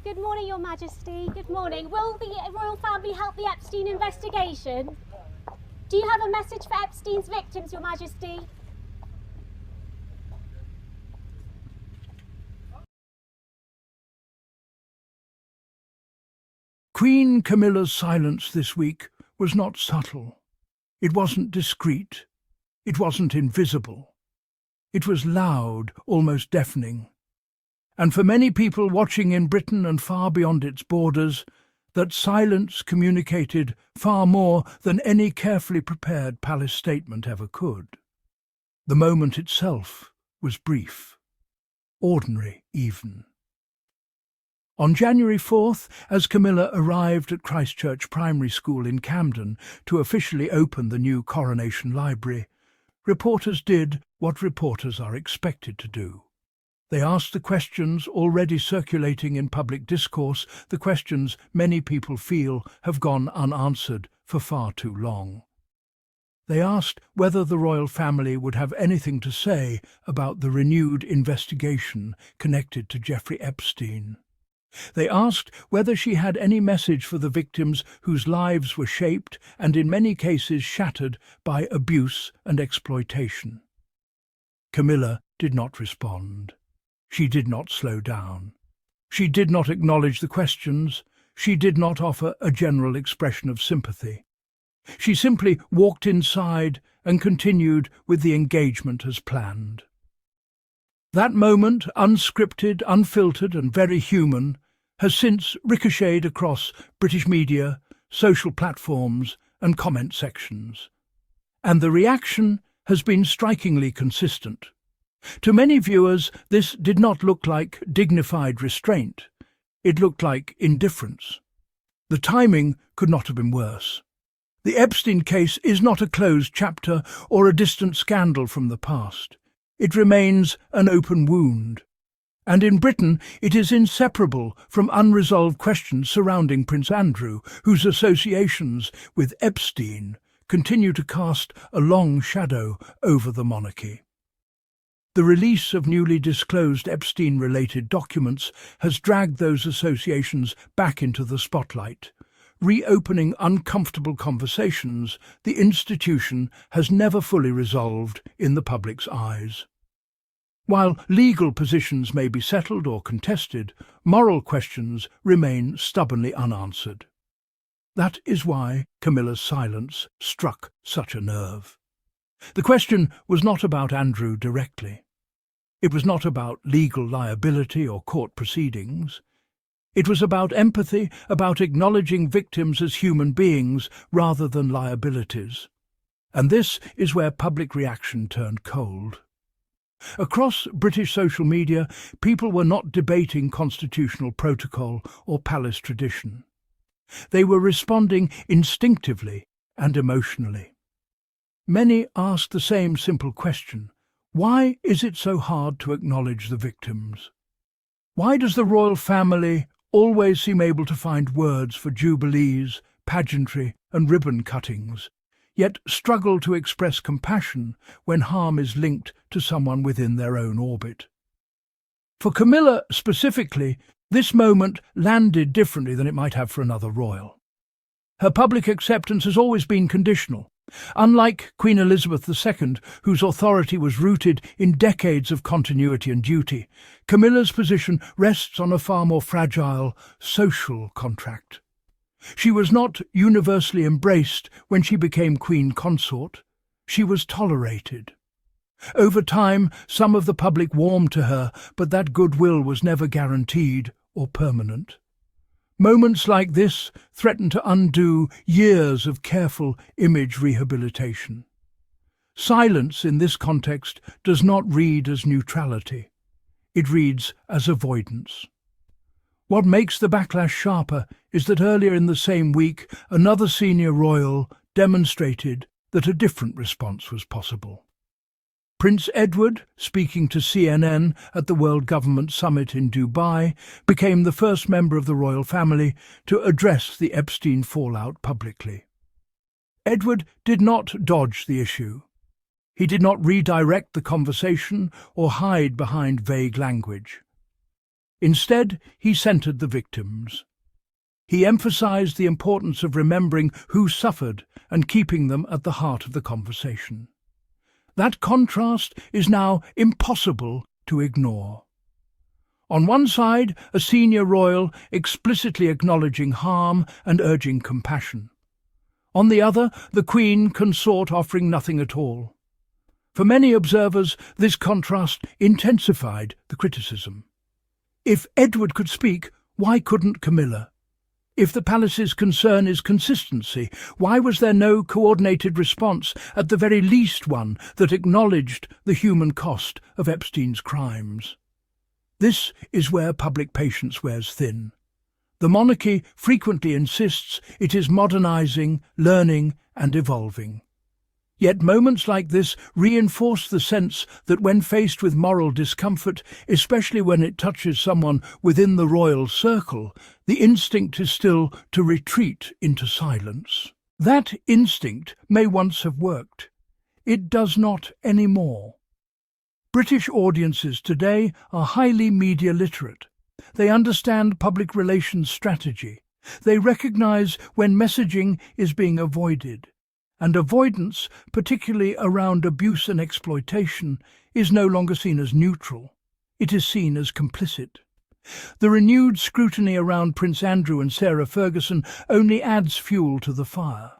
Good morning, Your Majesty. Good morning. Will the royal family help the Epstein investigation? Do you have a message for Epstein's victims, Your Majesty? Queen Camilla's silence this week was not subtle. It wasn't discreet. It wasn't invisible. It was loud, almost deafening. And for many people watching in Britain and far beyond its borders, that silence communicated far more than any carefully prepared palace statement ever could. The moment itself was brief, ordinary even. On January 4th, as Camilla arrived at Christchurch Primary School in Camden to officially open the new Coronation Library, reporters did what reporters are expected to do. They asked the questions already circulating in public discourse, the questions many people feel have gone unanswered for far too long. They asked whether the royal family would have anything to say about the renewed investigation connected to Jeffrey Epstein. They asked whether she had any message for the victims whose lives were shaped and in many cases shattered by abuse and exploitation. Camilla did not respond. She did not slow down. She did not acknowledge the questions. She did not offer a general expression of sympathy. She simply walked inside and continued with the engagement as planned. That moment, unscripted, unfiltered and very human, has since ricocheted across British media, social platforms and comment sections. And the reaction has been strikingly consistent. To many viewers, this did not look like dignified restraint. It looked like indifference. The timing could not have been worse. The Epstein case is not a closed chapter or a distant scandal from the past. It remains an open wound. And in Britain, it is inseparable from unresolved questions surrounding Prince Andrew, whose associations with Epstein continue to cast a long shadow over the monarchy. The release of newly disclosed Epstein-related documents has dragged those associations back into the spotlight. Reopening uncomfortable conversations the institution has never fully resolved in the public's eyes. While legal positions may be settled or contested, moral questions remain stubbornly unanswered. That is why Camilla's silence struck such a nerve. The question was not about Andrew directly. It was not about legal liability or court proceedings. It was about empathy, about acknowledging victims as human beings rather than liabilities. And this is where public reaction turned cold. Across British social media, people were not debating constitutional protocol or palace tradition. They were responding instinctively and emotionally. Many asked the same simple question: why is it so hard to acknowledge the victims? Why does the royal family always seem able to find words for jubilees, pageantry and ribbon cuttings, yet struggle to express compassion when harm is linked to someone within their own orbit? For Camilla specifically, this moment landed differently than it might have for another royal. Her public acceptance has always been conditional. Unlike Queen Elizabeth II, whose authority was rooted in decades of continuity and duty, Camilla's position rests on a far more fragile social contract. She was not universally embraced when she became Queen Consort. She was tolerated. Over time, some of the public warmed to her, but that goodwill was never guaranteed or permanent. Moments like this threaten to undo years of careful image rehabilitation. Silence in this context does not read as neutrality. It reads as avoidance. What makes the backlash sharper is that earlier in the same week, another senior royal demonstrated that a different response was possible. Prince Edward, speaking to CNN at the World Government Summit in Dubai, became the first member of the royal family to address the Epstein fallout publicly. Edward did not dodge the issue. He did not redirect the conversation or hide behind vague language. Instead, he centered the victims. He emphasized the importance of remembering who suffered and keeping them at the heart of the conversation. That contrast is now impossible to ignore. On one side, a senior royal explicitly acknowledging harm and urging compassion. On the other, the Queen consort offering nothing at all. For many observers, this contrast intensified the criticism. If Edward could speak, why couldn't Camilla? If the palace's concern is consistency, why was there no coordinated response, at the very least one that acknowledged the human cost of Epstein's crimes? This is where public patience wears thin. The monarchy frequently insists it is modernizing, learning, and evolving. Yet moments like this reinforce the sense that when faced with moral discomfort, especially when it touches someone within the royal circle, the instinct is still to retreat into silence. That instinct may once have worked. It does not anymore. British audiences today are highly media literate. They understand public relations strategy. They recognize when messaging is being avoided. And avoidance, particularly around abuse and exploitation, is no longer seen as neutral. It is seen as complicit. The renewed scrutiny around Prince Andrew and Sarah Ferguson only adds fuel to the fire.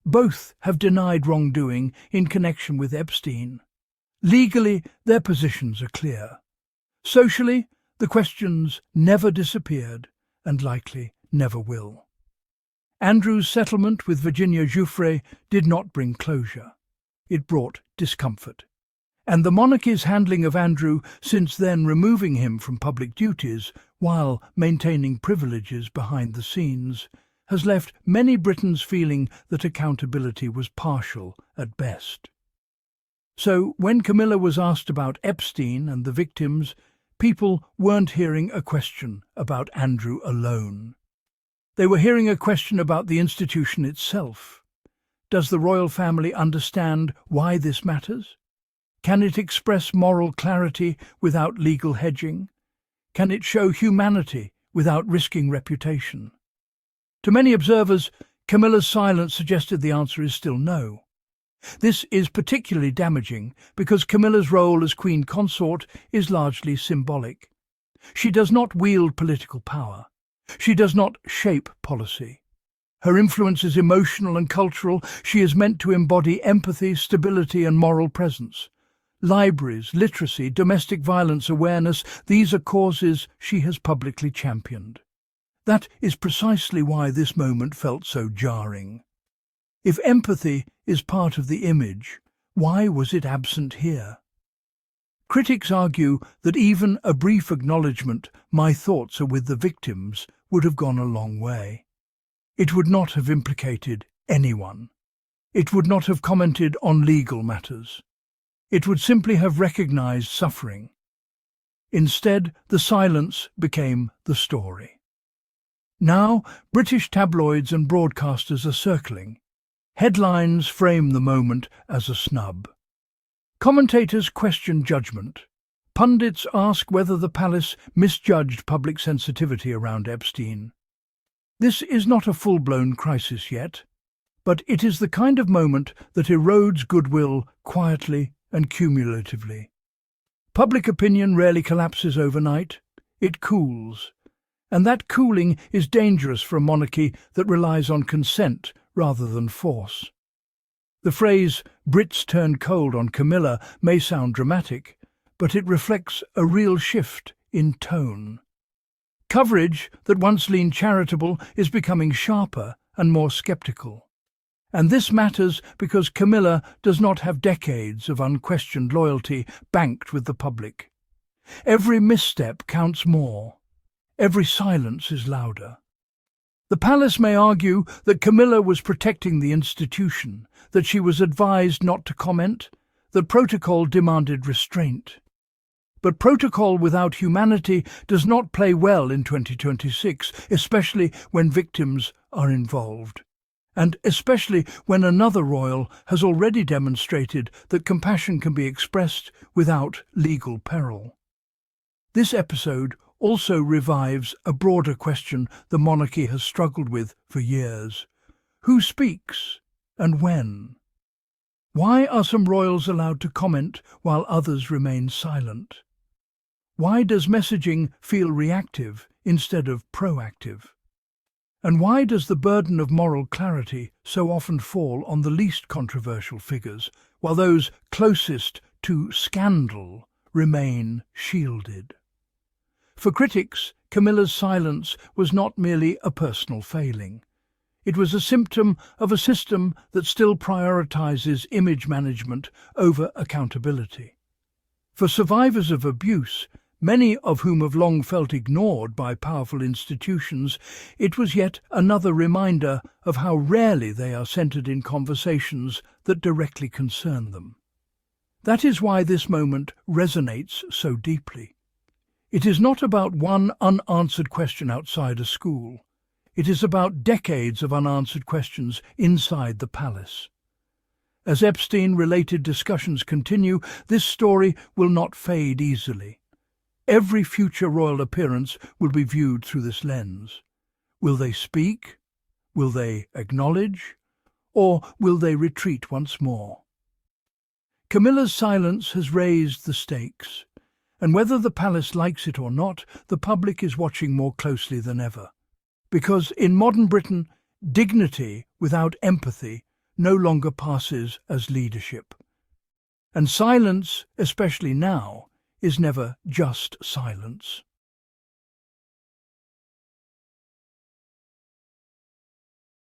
Both have denied wrongdoing in connection with Epstein. Legally, their positions are clear. Socially, the questions never disappeared and likely never will. Andrew's settlement with Virginia Giuffre did not bring closure. It brought discomfort. And the monarchy's handling of Andrew, since then removing him from public duties while maintaining privileges behind the scenes, has left many Britons feeling that accountability was partial at best. So when Camilla was asked about Epstein and the victims, people weren't hearing a question about Andrew alone. They were hearing a question about the institution itself. Does the royal family understand why this matters? Can it express moral clarity without legal hedging? Can it show humanity without risking reputation? To many observers, Camilla's silence suggested the answer is still no. This is particularly damaging because Camilla's role as Queen Consort is largely symbolic. She does not wield political power. She does not shape policy. Her influence is emotional and cultural. She is meant to embody empathy, stability, and moral presence. Libraries, literacy, domestic violence awareness, these are causes she has publicly championed. That is precisely why this moment felt so jarring. If empathy is part of the image, why was it absent here? Critics argue that even a brief acknowledgement, "My thoughts are with the victims," would have gone a long way. It would not have implicated anyone. It would not have commented on legal matters. It would simply have recognized suffering. Instead, the silence became the story. Now, British tabloids and broadcasters are circling. Headlines frame the moment as a snub. Commentators question judgment. Pundits ask whether the palace misjudged public sensitivity around Epstein. This is not a full-blown crisis yet, but it is the kind of moment that erodes goodwill quietly and cumulatively. Public opinion rarely collapses overnight. It cools. And that cooling is dangerous for a monarchy that relies on consent rather than force. The phrase, "Brits turned cold on Camilla," may sound dramatic, but it reflects a real shift in tone. Coverage that once leaned charitable is becoming sharper and more sceptical. And this matters because Camilla does not have decades of unquestioned loyalty banked with the public. Every misstep counts more. Every silence is louder. The palace may argue that Camilla was protecting the institution, that she was advised not to comment, that protocol demanded restraint. But protocol without humanity does not play well in 2026, especially when victims are involved. And especially when another royal has already demonstrated that compassion can be expressed without legal peril. This episode also revives a broader question the monarchy has struggled with for years. Who speaks and when? Why are some royals allowed to comment while others remain silent? Why does messaging feel reactive instead of proactive? And why does the burden of moral clarity so often fall on the least controversial figures, while those closest to scandal remain shielded? For critics, Camilla's silence was not merely a personal failing. It was a symptom of a system that still prioritizes image management over accountability. For survivors of abuse, many of whom have long felt ignored by powerful institutions, it was yet another reminder of how rarely they are centered in conversations that directly concern them. That is why this moment resonates so deeply. It is not about one unanswered question outside a school. It is about decades of unanswered questions inside the palace. As Epstein-related discussions continue, this story will not fade easily. Every future royal appearance will be viewed through this lens. Will they speak? Will they acknowledge? Or will they retreat once more? Camilla's silence has raised the stakes, and whether the palace likes it or not, the public is watching more closely than ever. Because in modern Britain, dignity without empathy no longer passes as leadership. And silence, especially now, is never just silence.